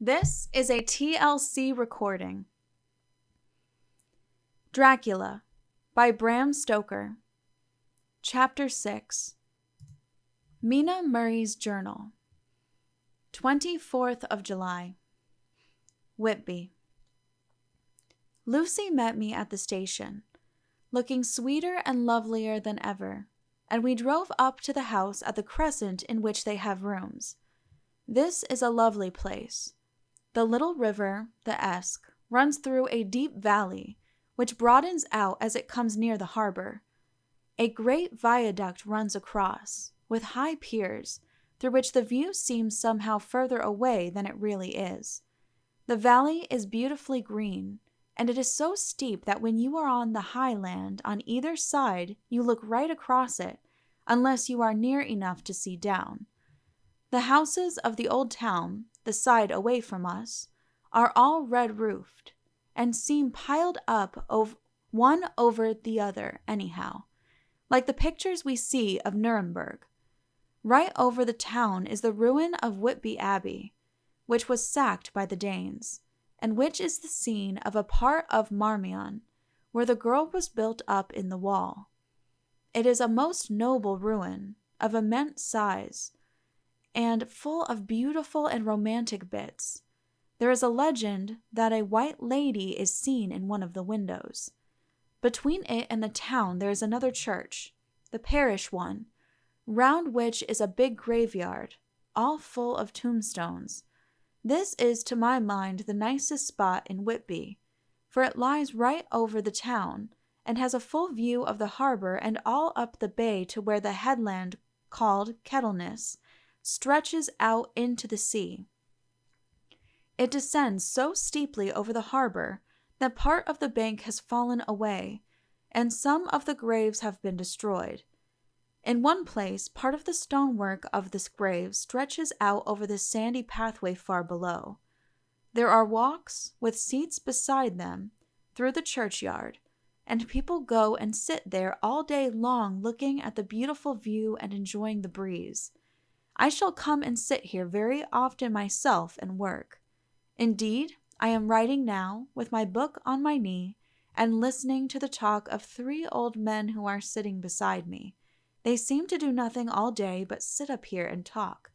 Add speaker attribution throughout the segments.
Speaker 1: This is a TLC recording. Dracula by Bram Stoker. Chapter 6. Mina Murray's Journal. 24th of July. Whitby. Lucy met me at the station, looking sweeter and lovelier than ever, and we drove up to the house at the crescent in which they have rooms. This is a lovely place. The little river, the Esk, runs through a deep valley, which broadens out as it comes near the harbor. A great viaduct runs across, with high piers, through which the view seems somehow further away than it really is. The valley is beautifully green, and it is so steep that when you are on the high land on either side, you look right across it, unless you are near enough to see down. The houses of the old town, the side away from us, are all red-roofed, and seem piled up one over the other anyhow, like the pictures we see of Nuremberg. Right over the town is the ruin of Whitby Abbey, which was sacked by the Danes, and which is the scene of a part of Marmion, where the girl was built up in the wall. It is a most noble ruin, of immense size, and full of beautiful and romantic bits. There is a legend that a white lady is seen in one of the windows. Between it and the town there is another church, the parish one, round which is a big graveyard, all full of tombstones. This is to my mind the nicest spot in Whitby, for it lies right over the town, and has a full view of the harbor and all up the bay to where the headland called Kettleness stretches out into the sea. It descends so steeply over the harbor that part of the bank has fallen away, and some of the graves have been destroyed. In one place, part of the stonework of this grave stretches out over the sandy pathway far below. There are walks, with seats beside them, through the churchyard, and people go and sit there all day long looking at the beautiful view and enjoying the breeze. I shall come and sit here very often myself and work. Indeed, I am writing now, with my book on my knee, and listening to the talk of 3 old men who are sitting beside me. They seem to do nothing all day but sit up here and talk.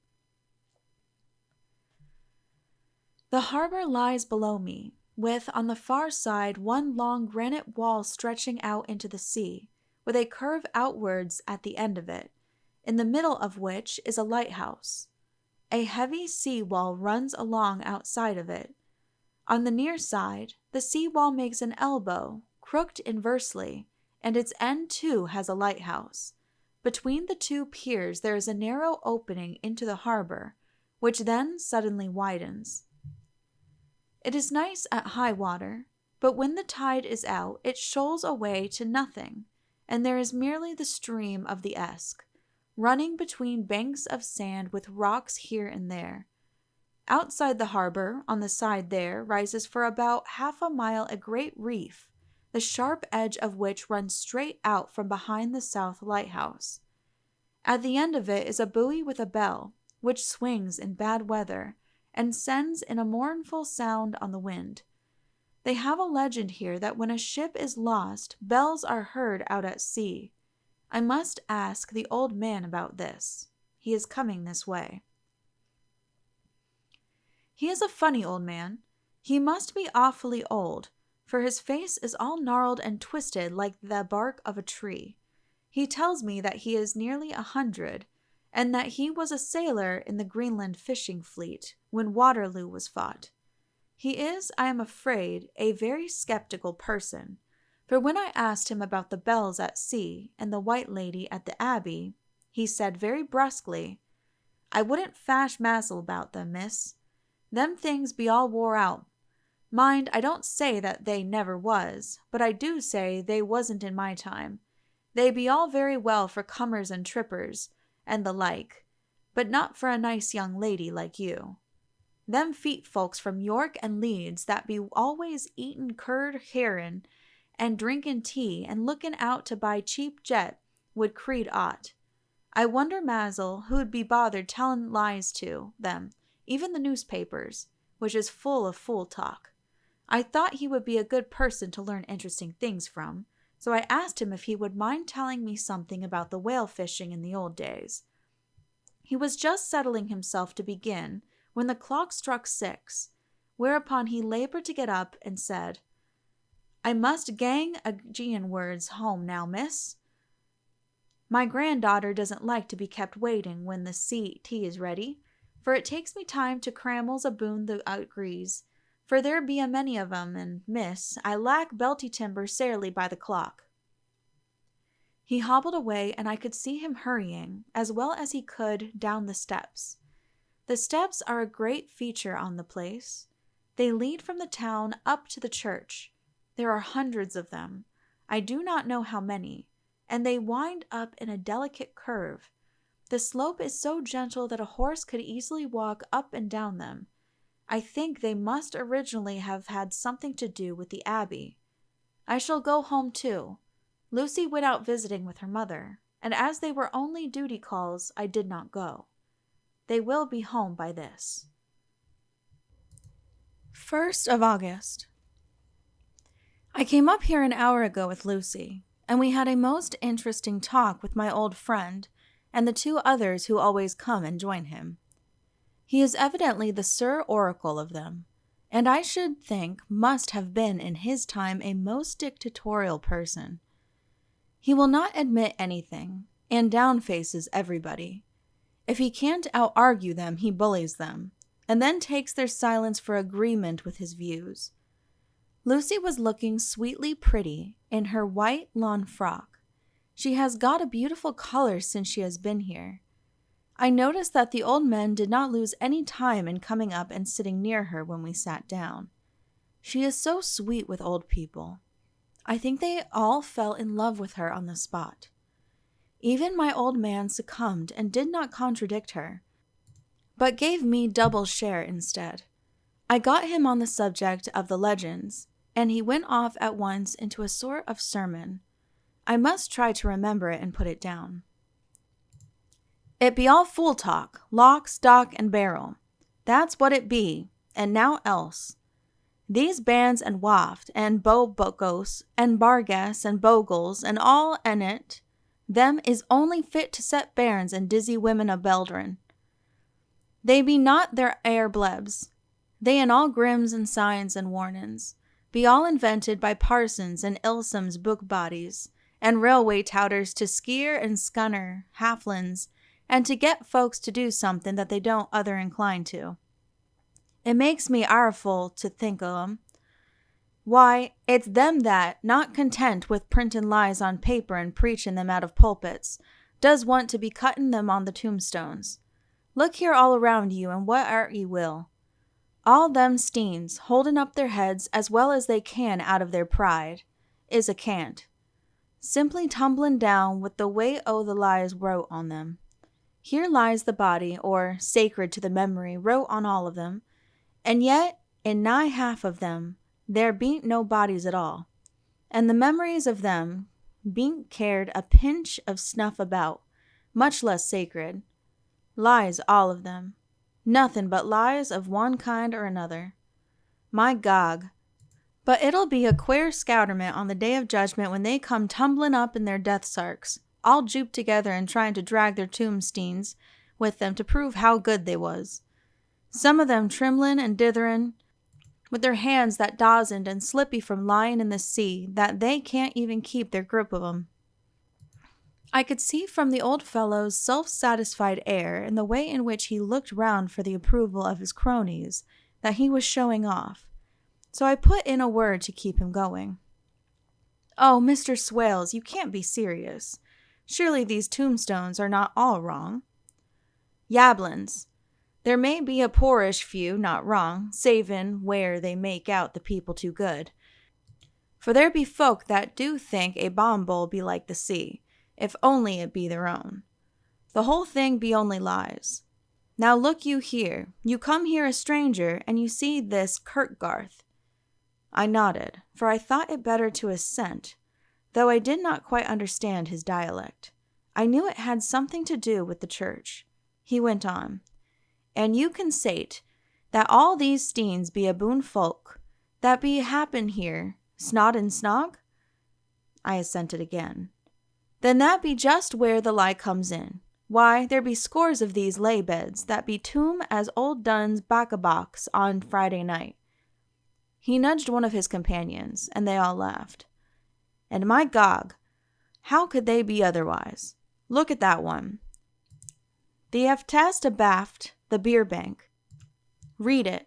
Speaker 1: The harbor lies below me, with on the far side one long granite wall stretching out into the sea, with a curve outwards at the end of it, in the middle of which is a lighthouse. A heavy sea wall runs along outside of it. On the near side, the sea wall makes an elbow, crooked inversely, and its end too has a lighthouse. Between the 2 piers there is a narrow opening into the harbor, which then suddenly widens. It is nice at high water, but when the tide is out it shoals away to nothing, and there is merely the stream of the Esk, running between banks of sand with rocks here and there. Outside the harbor, on the side there, rises for about half a mile a great reef, the sharp edge of which runs straight out from behind the south lighthouse. At the end of it is a buoy with a bell, which swings in bad weather, and sends in a mournful sound on the wind. They have a legend here that when a ship is lost, bells are heard out at sea. I must ask the old man about this. He is coming this way. He is a funny old man. He must be awfully old, for his face is all gnarled and twisted like the bark of a tree. He tells me that he is nearly 100, and that he was a sailor in the Greenland fishing fleet when Waterloo was fought. He is, I am afraid, a very skeptical person, for when I asked him about the bells at sea and the white lady at the Abbey, he said very brusquely, "I wouldn't fash mazzle about them, miss. Them things be all wore out. Mind, I don't say that they never was, but I do say they wasn't in my time. They be all very well for cummers and trippers, and the like, but not for a nice young lady like you. Them feet folks from York and Leeds that be always eatin' curd herrin' and drinkin' tea and lookin' out to buy cheap jet would creed aught. I wonder, Mazel, who'd be bothered tellin' lies to them, even the newspapers, which is full of fool talk. I thought he would be a good person to learn interesting things from, so I asked him if he would mind telling me something about the whale fishing in the old days. He was just settling himself to begin when the clock struck 6, whereupon he labored to get up and said, "I must gang Aegean words home now, miss. My granddaughter doesn't like to be kept waiting when the tea is ready, for it takes me time to crammels aboon the outgrees, for there be a many of 'em, and, miss, I lack belty timber sairly by the clock." He hobbled away, and I could see him hurrying, as well as he could, down the steps. The steps are a great feature on the place. They lead from the town up to the church. There are hundreds of them. I do not know how many, and they wind up in a delicate curve. The slope is so gentle that a horse could easily walk up and down them. I think they must originally have had something to do with the abbey. I shall go home too. Lucy went out visiting with her mother, and as they were only duty calls, I did not go. They will be home by this. 1st of August. I came up here an hour ago with Lucy, and we had a most interesting talk with my old friend and the 2 others who always come and join him. He is evidently the Sir Oracle of them, and I should think must have been in his time a most dictatorial person. He will not admit anything, and downfaces everybody. If he can't out-argue them, he bullies them, and then takes their silence for agreement with his views. Lucy was looking sweetly pretty in her white lawn frock. She has got a beautiful color since she has been here. I noticed that the old men did not lose any time in coming up and sitting near her when we sat down. She is so sweet with old people. I think they all fell in love with her on the spot. Even my old man succumbed and did not contradict her, but gave me double share instead. I got him on the subject of the legends, and he went off at once into a sort of sermon. I must try to remember it and put it down. "It be all fool talk, lock, stock, and barrel. That's what it be, and now else. These bands and waft, and bobocos, and bargas, and bogles, and all en it, them is only fit to set bairns and dizzy women a beldrin. They be not their air blebs. They and all grims and signs and warnings be all invented by parsons and ilsom's book bodies, and railway touters to skeer and scunner halflins, and to get folks to do something that they don't other incline to. It makes me ireful to think o' 'em. Why, it's them that, not content with printin' lies on paper and preachin' them out of pulpits, does want to be cuttin' them on the tombstones. Look here all around you, and what art ye will? All them steens, holdin' up their heads as well as they can out of their pride, is a cant. Simply tumblin' down with the weight o' the lies wrote on them. Here lies the body, or sacred to the memory, wrote on all of them, and yet in nigh half of them there bean't no bodies at all, and the memories of them bean't cared a pinch of snuff about, much less sacred. Lies all of them. Nothin' but lies of one kind or another. My Gog! But it'll be a queer scouterment on the day of judgment when they come tumblin' up in their death sarks, all jooped together and trying to drag their tombsteins with them to prove how good they was. Some of them trimlin' and ditherin', with their hands that dozened and slippy from lying in the sea that they can't even keep their grip of 'em. I could see from the old fellow's self-satisfied air and the way in which he looked round for the approval of his cronies that he was showing off, so I put in a word to keep him going. "Oh, Mr. Swales, you can't be serious. Surely these tombstones are not all wrong." "Yablins. There may be a poorish few not wrong, savin' where they make out the people too good. For there be folk that do think a bomb bowl be like the sea, if only it be their own. The whole thing be only lies. Now look you here. You come here a stranger, and you see this Kirkgarth." I nodded, for I thought it better to assent, though I did not quite understand his dialect. I knew it had something to do with the church. He went on, "And you can say't, that all these steens be a boon folk, that be happen here, snod and snog? I assented again. Then that be just where the lie comes in. Why, there be scores of these lay beds that be tomb as old Dunn's back-a-box on Friday night. He nudged one of his companions, and they all laughed. And my gog, how could they be otherwise? Look at that one. The Eftest abaft the beer bank. Read it.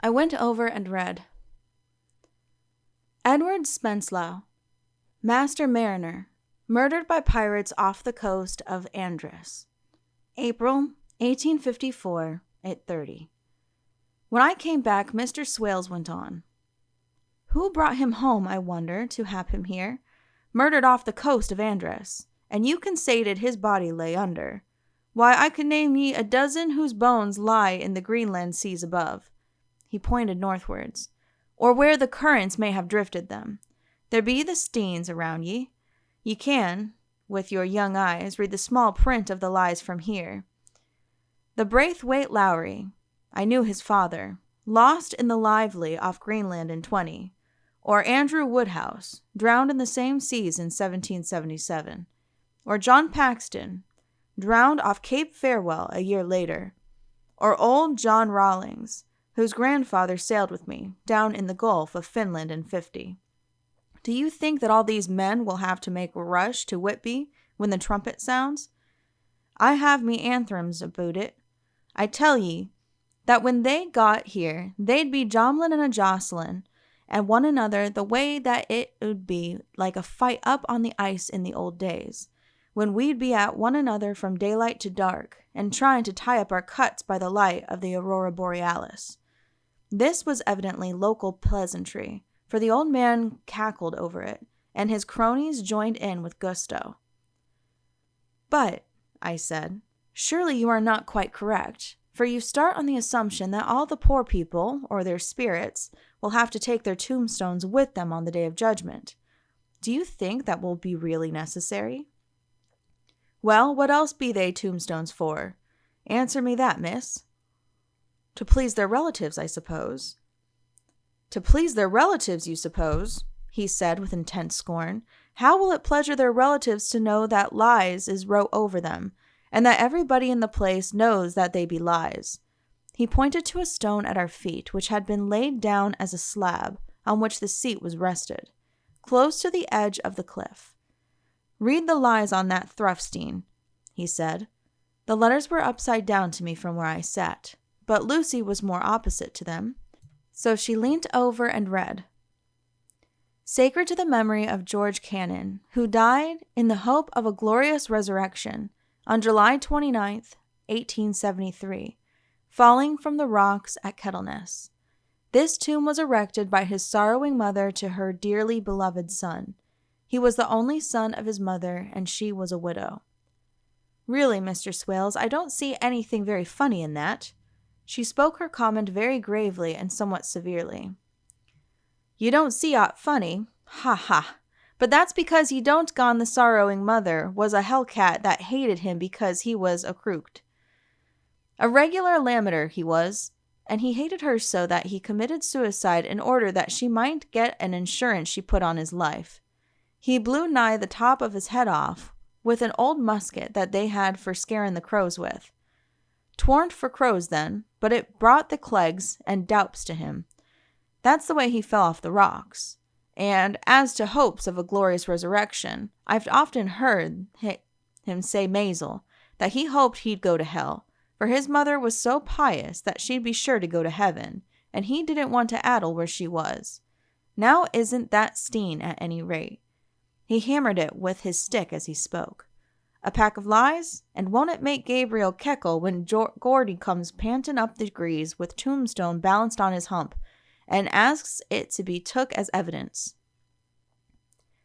Speaker 1: I went over and read. Edward Spenslow, Master Mariner, murdered by pirates off the coast of Andres. April 1854 at 30. When I came back, Mr. Swales went on. Who brought him home, I wonder, to hap him here? Murdered off the coast of Andres, and you conceited his body lay under. Why, I could name ye a dozen whose bones lie in the Greenland seas above. He pointed northwards, or where the currents may have drifted them. There be the steens around ye. Ye can, with your young eyes, read the small print of the lies from here. The Braithwaite Lowry, I knew his father, lost in the Lively off Greenland in 20, or Andrew Woodhouse, drowned in the same seas in 1777, or John Paxton, drowned off Cape Farewell a year later, or old John Rawlings, whose grandfather sailed with me down in the Gulf of Finland in 50. Do you think that all these men will have to make a rush to Whitby when the trumpet sounds? I have me anthems about it. I tell ye that when they got here, they'd be jomlin' and a jostlin' and one another the way that it 'ud be like a fight up on the ice in the old days, when we'd be at one another from daylight to dark, and trying to tie up our cuts by the light of the aurora borealis. This was evidently local pleasantry, for the old man cackled over it, and his cronies joined in with gusto. But, I said, surely you are not quite correct, for you start on the assumption that all the poor people, or their spirits, will have to take their tombstones with them on the day of judgment. Do you think that will be really necessary? Well, what else be they tombstones for? Answer me that, miss. To please their relatives, I suppose. To please their relatives, you suppose, he said with intense scorn. How will it pleasure their relatives to know that lies is wrote over them, and that everybody in the place knows that they be lies? He pointed to a stone at our feet, which had been laid down as a slab, on which the seat was rested, close to the edge of the cliff. Read the lies on that Thruffstein, he said. The letters were upside down to me from where I sat, but Lucy was more opposite to them, so she leant over and read. Sacred to the memory of George Cannon, who died in the hope of a glorious resurrection on July 29th, 1873, falling from the rocks at Kettleness. This tomb was erected by his sorrowing mother to her dearly beloved son. He was the only son of his mother, and she was a widow. Really, Mr. Swales, I don't see anything very funny in that. She spoke her comment very gravely and somewhat severely. You don't see aught funny? Ha ha! But that's because ye don't gone the sorrowing mother was a hellcat that hated him because he was a crooked. A regular lammeter he was, and he hated her so that he committed suicide in order that she might get an insurance she put on his life. He blew nigh the top of his head off with an old musket that they had for scaring the crows with. 'Twarn't for crows then, but it brought the clegs and doups to him. That's the way he fell off the rocks. And as to hopes of a glorious resurrection, I've often heard him say Maisel that he hoped he'd go to hell, for his mother was so pious that she'd be sure to go to heaven, and he didn't want to addle where she was. Now isn't that Steen at any rate? He hammered it with his stick as he spoke. A pack of lies, and won't it make Gabriel keckle when Gordy comes panting up the degrees with Tombstone balanced on his hump, and asks it to be took as evidence?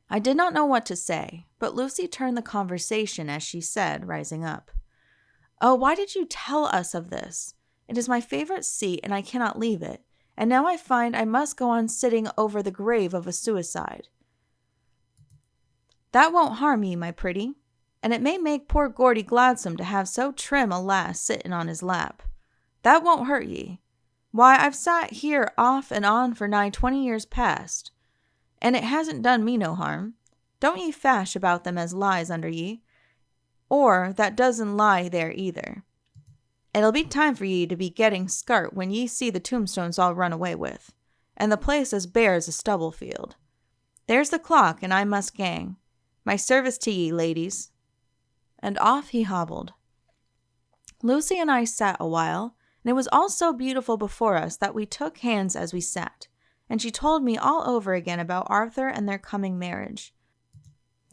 Speaker 1: I did not know what to say, but Lucy turned the conversation as she said, rising up, "Oh, why did you tell us of this? It is my favorite seat, and I cannot leave it, and now I find I must go on sitting over the grave of a suicide. That won't harm ye, my pretty, and it may make poor Gordy gladsome to have so trim a lass sitting on his lap. That won't hurt ye. Why, I've sat here off and on for nigh 20 years past, and it hasn't done me no harm. Don't ye fash about them as lies under ye, or that doesn't lie there either. It'll be time for ye to be getting scart when ye see the tombstones all run away with, and the place as bare as a stubble field. There's the clock, and I must gang. My service to ye, ladies." And off he hobbled. Lucy and I sat a while, and it was all so beautiful before us that we took hands as we sat, and she told me all over again about Arthur and their coming marriage.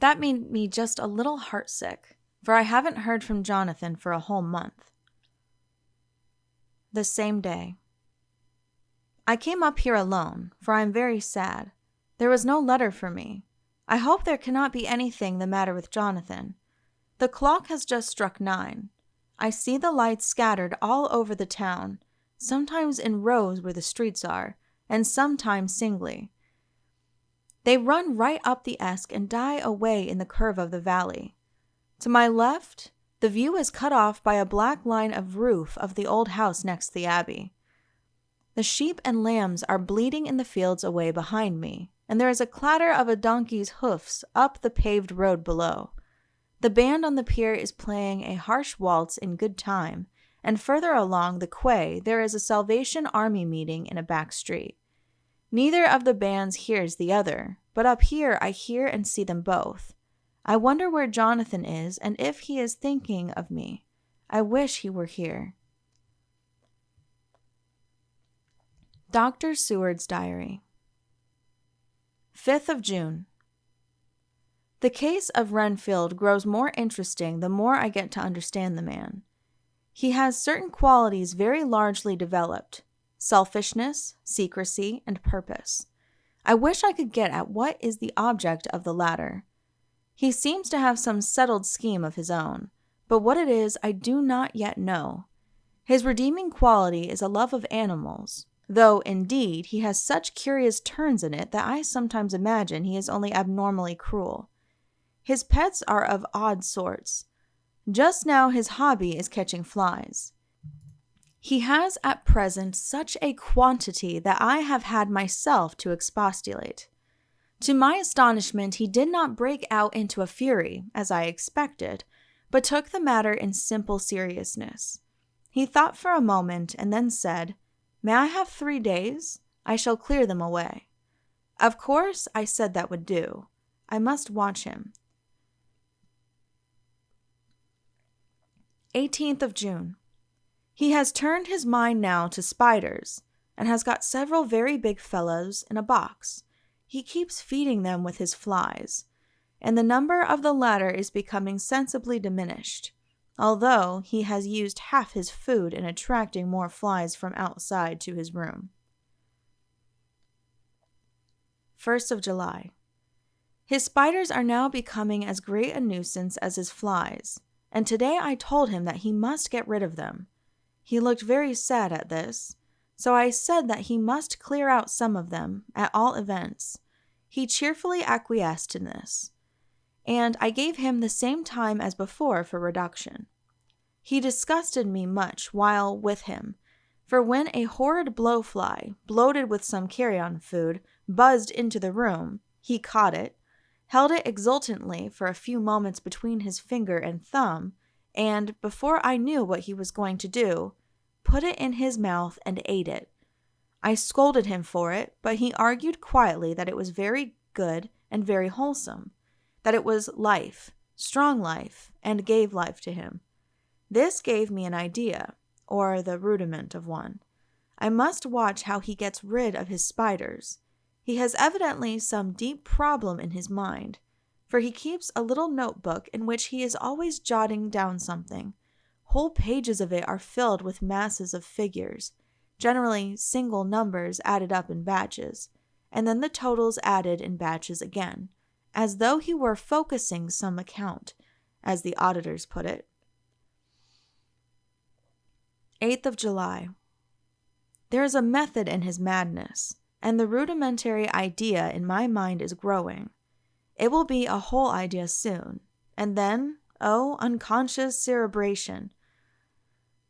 Speaker 1: That made me just a little heartsick, for I haven't heard from Jonathan for a whole month. The same day. I came up here alone, for I am very sad. There was no letter for me. I hope there cannot be anything the matter with Jonathan. The clock has just struck 9. I see the lights scattered all over the town, sometimes in rows where the streets are, and sometimes singly. They run right up the Esk and die away in the curve of the valley. To my left, the view is cut off by a black line of roof of the old house next the abbey. The sheep and lambs are bleating in the fields away behind me, and there is a clatter of a donkey's hoofs up the paved road below. The band on the pier is playing a harsh waltz in good time, and further along the quay there is a Salvation Army meeting in a back street. Neither of the bands hears the other, but up here I hear and see them both. I wonder where Jonathan is and if he is thinking of me. I wish he were here. Dr. Seward's Diary. 5th of June. The case of Renfield grows more interesting the more I get to understand the man. He has certain qualities very largely developed: selfishness, secrecy, and purpose. I wish I could get at what is the object of the latter. He seems to have some settled scheme of his own, but what it is I do not yet know. His redeeming quality is a love of animals, though, indeed, he has such curious turns in it that I sometimes imagine he is only abnormally cruel. His pets are of odd sorts. Just now his hobby is catching flies. He has at present such a quantity that I have had myself to expostulate. To my astonishment, he did not break out into a fury, as I expected, but took the matter in simple seriousness. He thought for a moment and then said, "May I have 3 days? I shall clear them away." Of course, I said that would do. I must watch him. 18th of June. He has turned his mind now to spiders, and has got several very big fellows in a box. He keeps feeding them with his flies, and the number of the latter is becoming sensibly diminished, although he has used half his food in attracting more flies from outside to his room. 1st of July. His spiders are now becoming as great a nuisance as his flies, and today I told him that he must get rid of them. He looked very sad at this, so I said that he must clear out some of them, at all events. He cheerfully acquiesced in this, and I gave him the same time as before for reduction. He disgusted me much while with him, for when a horrid blowfly, bloated with some carrion food, buzzed into the room, he caught it, held it exultantly for a few moments between his finger and thumb, and, before I knew what he was going to do, put it in his mouth and ate it. I scolded him for it, but he argued quietly that it was very good and very wholesome, that it was life, strong life, and gave life to him. This gave me an idea, or the rudiment of one. I must watch how he gets rid of his spiders. He has evidently some deep problem in his mind, for he keeps a little notebook in which he is always jotting down something. Whole pages of it are filled with masses of figures, generally single numbers added up in batches, and then the totals added in batches again, as though he were focusing some account, as the auditors put it. 8th of July. There is a method in his madness, and the rudimentary idea in my mind is growing. It will be a whole idea soon, and then, oh, unconscious cerebration!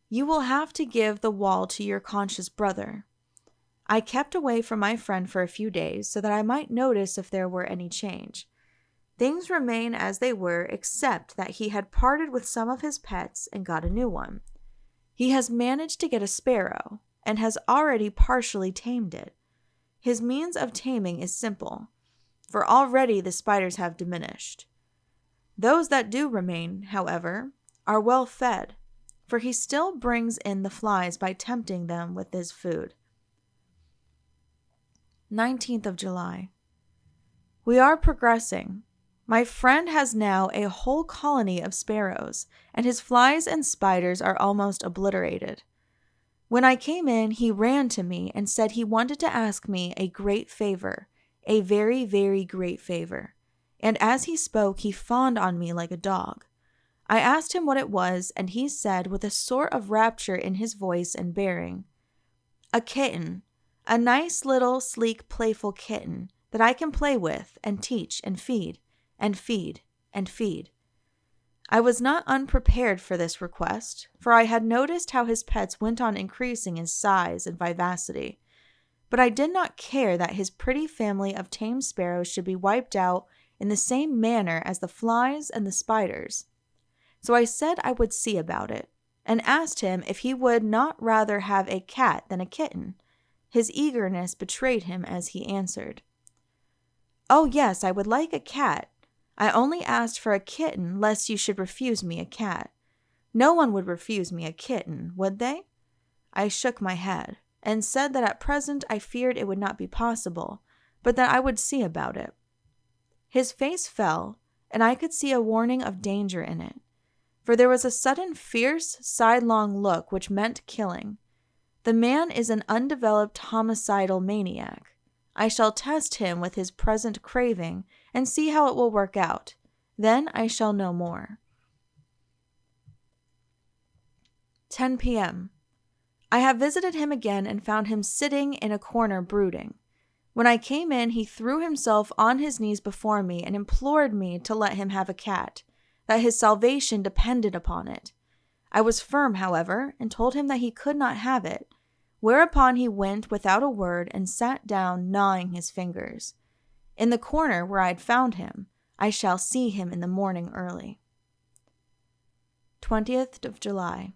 Speaker 1: You will have to give the wall to your conscious brother. I kept away from my friend for a few days so that I might notice if there were any change. Things remain as they were, except that he had parted with some of his pets and got a new one. He has managed to get a sparrow and has already partially tamed it. His means of taming is simple, for already the spiders have diminished. Those that do remain, however, are well fed, for he still brings in the flies by tempting them with his food. 19th of July. We are progressing. My friend has now a whole colony of sparrows, and his flies and spiders are almost obliterated. When I came in, he ran to me and said he wanted to ask me a great favor, a very, very great favor. And as he spoke, he fawned on me like a dog. I asked him what it was, and he said, with a sort of rapture in his voice and bearing, "A kitten, a nice little, sleek, playful kitten that I can play with and teach and feed, and feed, and feed." I was not unprepared for this request, for I had noticed how his pets went on increasing in size and vivacity. But I did not care that his pretty family of tame sparrows should be wiped out in the same manner as the flies and the spiders. So I said I would see about it, and asked him if he would not rather have a cat than a kitten. His eagerness betrayed him as he answered, "Oh yes, I would like a cat. I only asked for a kitten lest you should refuse me a cat. No one would refuse me a kitten, would they?" I shook my head, and said that at present I feared it would not be possible, but that I would see about it. His face fell, and I could see a warning of danger in it, for there was a sudden fierce, sidelong look which meant killing. The man is an undeveloped homicidal maniac. I shall test him with his present craving and see how it will work out. Then I shall know more. 10 p.m. I have visited him again and found him sitting in a corner brooding. When I came in, he threw himself on his knees before me and implored me to let him have a cat, that his salvation depended upon it. I was firm, however, and told him that he could not have it, whereupon he went without a word and sat down gnawing his fingers. In the corner where I had found him, I shall see him in the morning early. 20th of July.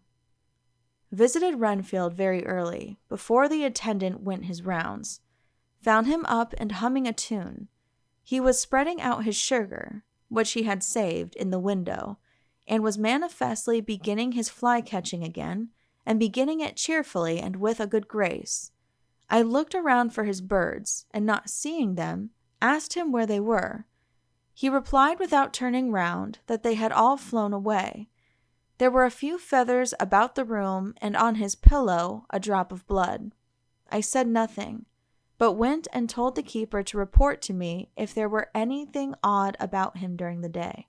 Speaker 1: Visited Renfield very early, before the attendant went his rounds. Found him up and humming a tune. He was spreading out his sugar, which he had saved, in the window, and was manifestly beginning his fly-catching again, and beginning it cheerfully and with a good grace. I looked around for his birds, and not seeing them, asked him where they were. He replied without turning round that they had all flown away. There were a few feathers about the room, and on his pillow a drop of blood. I said nothing, but went and told the keeper to report to me if there were anything odd about him during the day.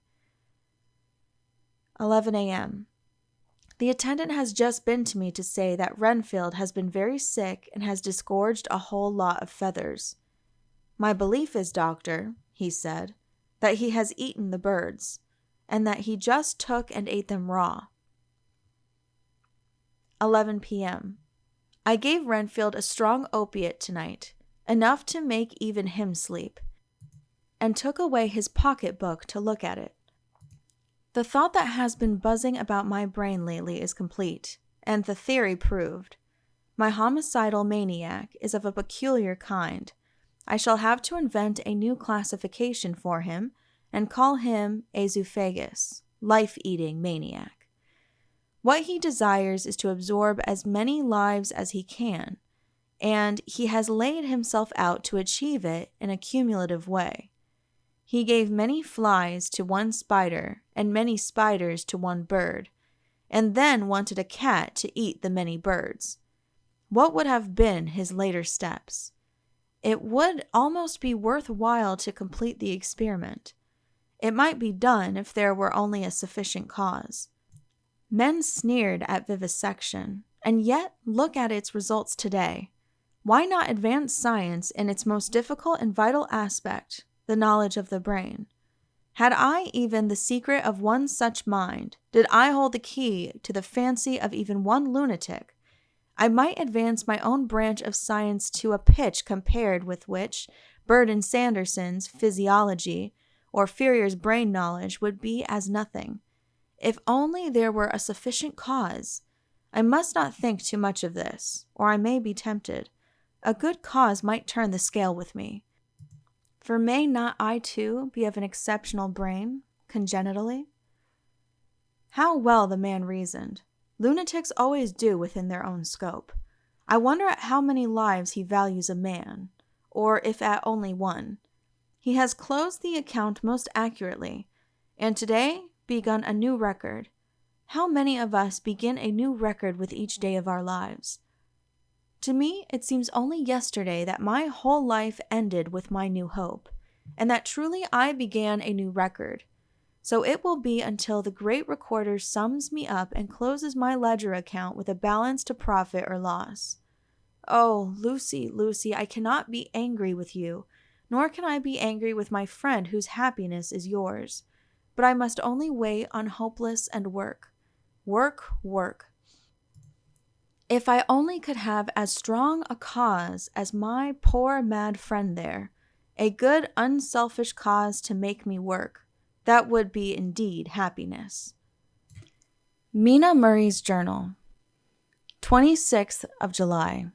Speaker 1: 11 a.m. The attendant has just been to me to say that Renfield has been very sick and has disgorged a whole lot of feathers. "My belief is, doctor," he said, "that he has eaten the birds, and that he just took and ate them raw." 11 p.m. I gave Renfield a strong opiate tonight, enough to make even him sleep, and took away his pocket-book to look at it. The thought that has been buzzing about my brain lately is complete, and the theory proved. My homicidal maniac is of a peculiar kind. I shall have to invent a new classification for him, and call him a zoophagous, life-eating maniac. What he desires is to absorb as many lives as he can, and he has laid himself out to achieve it in a cumulative way. He gave many flies to one spider and many spiders to one bird, and then wanted a cat to eat the many birds. What would have been his later steps? It would almost be worth while to complete the experiment. It might be done if there were only a sufficient cause. Men sneered at vivisection, and yet look at its results today. Why not advance science in its most difficult and vital aspect, the knowledge of the brain? Had I even the secret of one such mind, did I hold the key to the fancy of even one lunatic, I might advance my own branch of science to a pitch compared with which Bird and Sanderson's physiology or Fourier's brain knowledge would be as nothing. If only there were a sufficient cause. I must not think too much of this, or I may be tempted. A good cause might turn the scale with me. For may not I too be of an exceptional brain, congenitally? How well the man reasoned. Lunatics always do within their own scope. I wonder at how many lives he values a man, or if at only one. He has closed the account most accurately, and today begun a new record. How many of us begin a new record with each day of our lives? To me, it seems only yesterday that my whole life ended with my new hope, and that truly I began a new record. So it will be until the great recorder sums me up and closes my ledger account with a balance to profit or loss. Oh, Lucy, Lucy, I cannot be angry with you, nor can I be angry with my friend whose happiness is yours. But I must only wait on hopeless and work. Work, work. If I only could have as strong a cause as my poor mad friend there, a good unselfish cause to make me work, that would be indeed happiness. Mina Murray's Journal, 26th of July.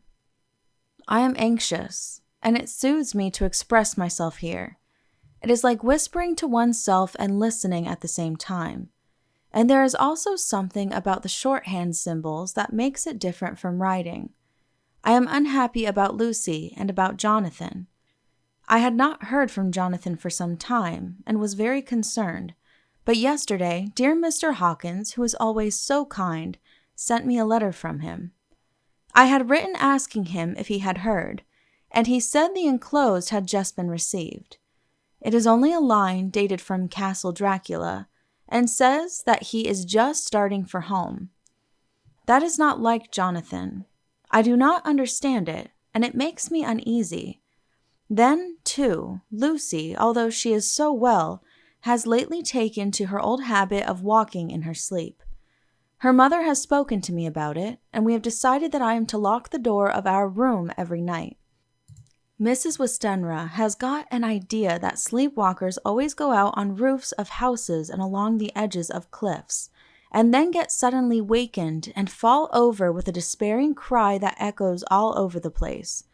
Speaker 1: I am anxious, and it soothes me to express myself here. It is like whispering to oneself and listening at the same time. And there is also something about the shorthand symbols that makes it different from writing. I am unhappy about Lucy and about Jonathan. I had not heard from Jonathan for some time and was very concerned, but yesterday dear Mr. Hawkins, who is always so kind, sent me a letter from him. I had written asking him if he had heard, and he said the enclosed had just been received. It is only a line dated from Castle Dracula, and says that he is just starting for home. That is not like Jonathan. I do not understand it, and it makes me uneasy. Then, too, Lucy, although she is so well, has lately taken to her old habit of walking in her sleep. Her mother has spoken to me about it, and we have decided that I am to lock the door of our room every night. Mrs. Westenra has got an idea that sleepwalkers always go out on roofs of houses and along the edges of cliffs, and then get suddenly wakened and fall over with a despairing cry that echoes all over the place.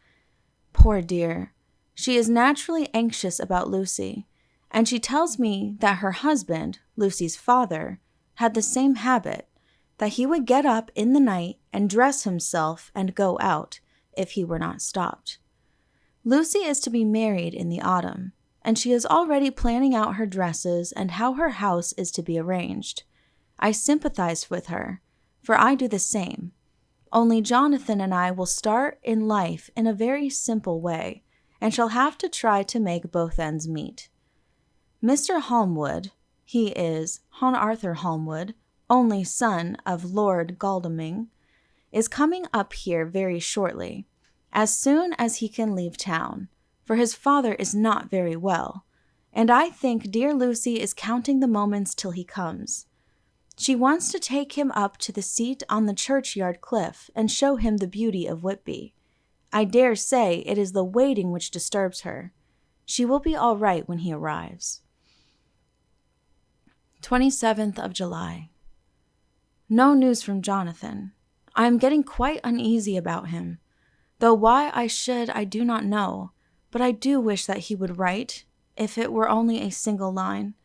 Speaker 1: Poor dear, she is naturally anxious about Lucy, and she tells me that her husband, Lucy's father, had the same habit, that he would get up in the night and dress himself and go out, if he were not stopped. Lucy is to be married in the autumn, and she is already planning out her dresses and how her house is to be arranged. I sympathize with her, for I do the same. Only Jonathan and I will start in life in a very simple way, and shall have to try to make both ends meet. Mr. Holmwood, he is Hon Arthur Holmwood, only son of Lord Godalming, is coming up here very shortly, as soon as he can leave town, for his father is not very well, and I think dear Lucy is counting the moments till he comes. She wants to take him up to the seat on the churchyard cliff and show him the beauty of Whitby. I dare say it is the waiting which disturbs her. She will be all right when he arrives. 27th of July. No news from Jonathan. I am getting quite uneasy about him. Though why I should, I do not know, but I do wish that he would write, if it were only a single line.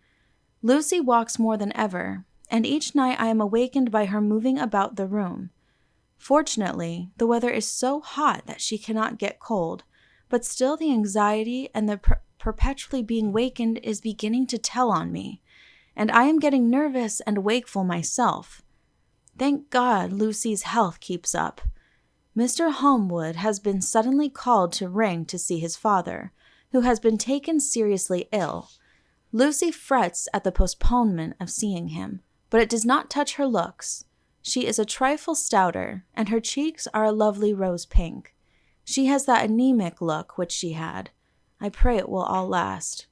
Speaker 1: Lucy walks more than ever, and each night I am awakened by her moving about the room. Fortunately, the weather is so hot that she cannot get cold, but still the anxiety and the perpetually being wakened is beginning to tell on me, and I am getting nervous and wakeful myself. Thank God Lucy's health keeps up. Mr. Holmwood has been suddenly called to ring to see his father, who has been taken seriously ill. Lucy frets at the postponement of seeing him, but it does not touch her looks. She is a trifle stouter, and her cheeks are a lovely rose pink. She has that anemic look which she had. I pray it will all last.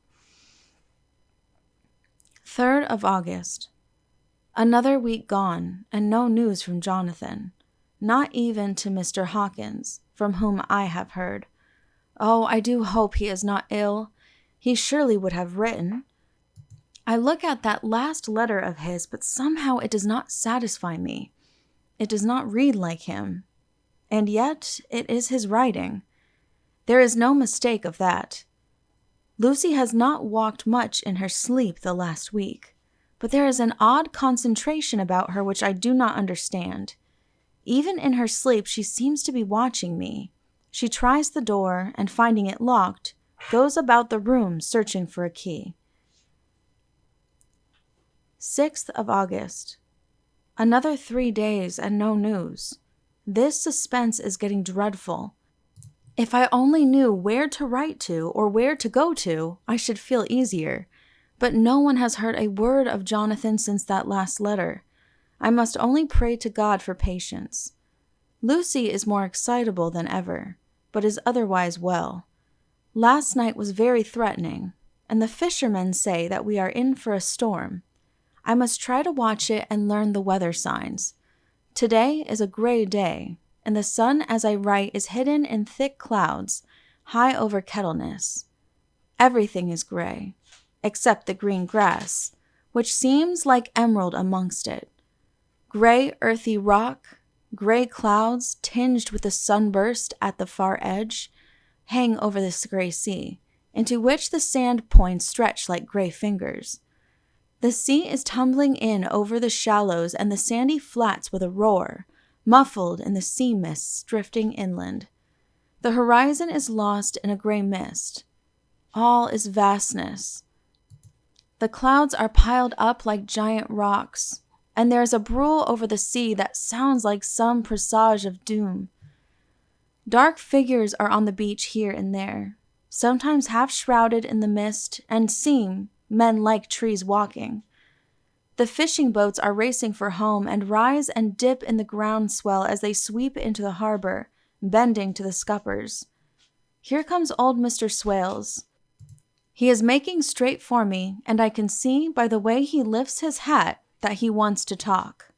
Speaker 1: 3rd of August. Another week gone, and no news from Jonathan, not even to Mr. Hawkins, from whom I have heard. Oh, I do hope he is not ill. He surely would have written. I look at that last letter of his, but somehow it does not satisfy me. It does not read like him. And yet it is his writing. There is no mistake of that. Lucy has not walked much in her sleep the last week, but there is an odd concentration about her which I do not understand. Even in her sleep she seems to be watching me. She tries the door, and finding it locked, goes about the room searching for a key. 6th of August. Another 3 days and no news. This suspense is getting dreadful. If I only knew where to write to or where to go to, I should feel easier. But no one has heard a word of Jonathan since that last letter. I must only pray to God for patience. Lucy is more excitable than ever, but is otherwise well. Last night was very threatening, and the fishermen say that we are in for a storm. I must try to watch it and learn the weather signs. Today is a gray day, and the sun as I write is hidden in thick clouds, high over Kettleness. Everything is gray, except the green grass, which seems like emerald amongst it. Gray earthy rock, gray clouds tinged with a sunburst at the far edge, hang over this gray sea, into which the sand points stretch like gray fingers. The sea is tumbling in over the shallows and the sandy flats with a roar, muffled in the sea mists drifting inland. The horizon is lost in a gray mist. All is vastness. The clouds are piled up like giant rocks, and there is a brool over the sea that sounds like some presage of doom. Dark figures are on the beach here and there, sometimes half shrouded in the mist, and seem men like trees walking. The fishing boats are racing for home and rise and dip in the groundswell as they sweep into the harbor, bending to the scuppers. Here comes old Mr. Swales. He is making straight for me, and I can see by the way he lifts his hat that he wants to talk.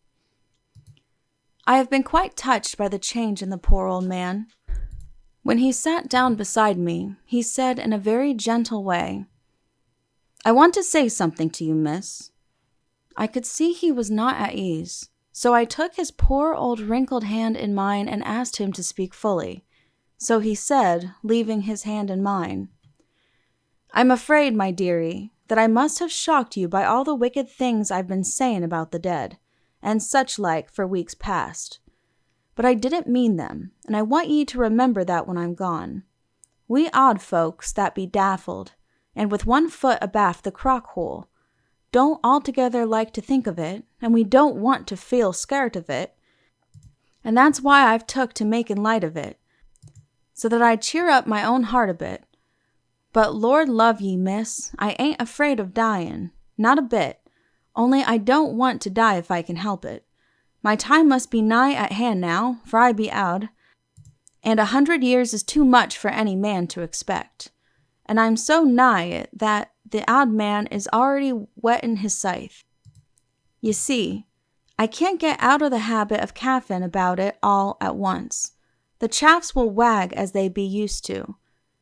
Speaker 1: I have been quite touched by the change in the poor old man. When he sat down beside me, he said in a very gentle way, "I want to say something to you, miss." I could see he was not at ease, so I took his poor old wrinkled hand in mine and asked him to speak fully. So he said, leaving his hand in mine, "I'm afraid, my dearie, that I must have shocked you by all the wicked things I've been saying about the dead, and such like for weeks past. But I didn't mean them, and I want ye to remember that when I'm gone. We odd folks that be daffled, and with one foot abaft the crock-hole, don't altogether like to think of it, and we don't want to feel scart of it, and that's why I've took to making light of it, so that I'd cheer up my own heart a bit. But Lord love ye, miss, I ain't afraid of dying, not a bit, only I don't want to die if I can help it. My time must be nigh at hand now, for I be oud, and 100 years is too much for any man to expect. And I'm so nigh it that the odd man is already whetting his scythe. You see, I can't get out of the habit of caffin about it all at once. The chaffs will wag as they be used to.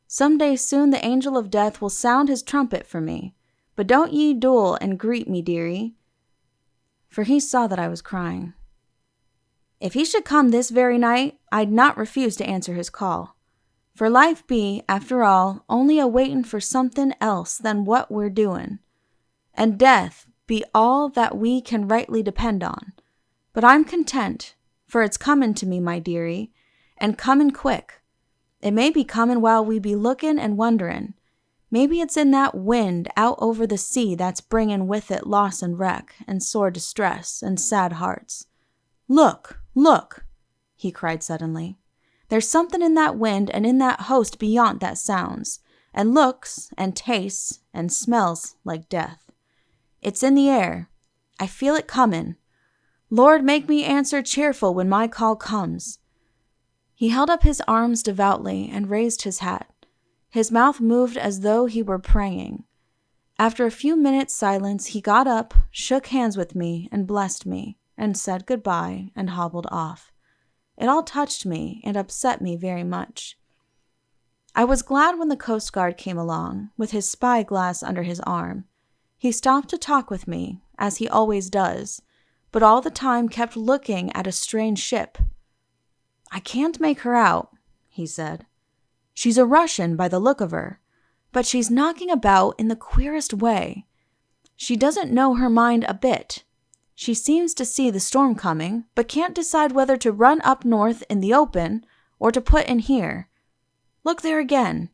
Speaker 1: Some day soon the angel of death will sound his trumpet for me, but don't ye duel and greet me, dearie." For he saw that I was crying. "If he should come this very night, I'd not refuse to answer his call. For life be, after all, only a waitin' for somethin' else than what we're doin'. And death be all that we can rightly depend on. But I'm content, for it's comin' to me, my dearie, and comin' quick. It may be comin' while we be lookin' and wonderin'. Maybe it's in that wind out over the sea that's bringin' with it loss and wreck, and sore distress, and sad hearts. Look, look!" he cried suddenly. "There's something in that wind and in that host beyond that sounds, and looks, and tastes, and smells like death. It's in the air. I feel it comin'. Lord, make me answer cheerful when my call comes." He held up his arms devoutly and raised his hat. His mouth moved as though he were praying. After a few minutes' silence, he got up, shook hands with me, and blessed me, and said goodbye, and hobbled off. It all touched me and upset me very much. I was glad when the Coast Guard came along, with his spyglass under his arm. He stopped to talk with me, as he always does, but all the time kept looking at a strange ship. "I can't make her out," he said. "She's a Russian by the look of her, but she's knocking about in the queerest way. She doesn't know her mind a bit. She seems to see the storm coming, but can't decide whether to run up north in the open or to put in here. Look there again.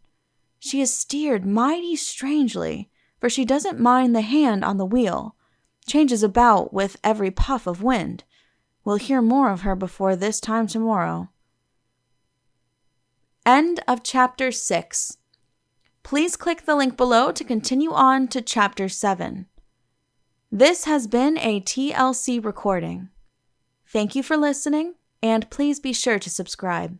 Speaker 1: She is steered mighty strangely, for she doesn't mind the hand on the wheel. Changes about with every puff of wind. We'll hear more of her before this time tomorrow." End of Chapter 6. Please click the link below to continue on to Chapter 7. This has been a TLC recording. Thank you for listening, and please be sure to subscribe.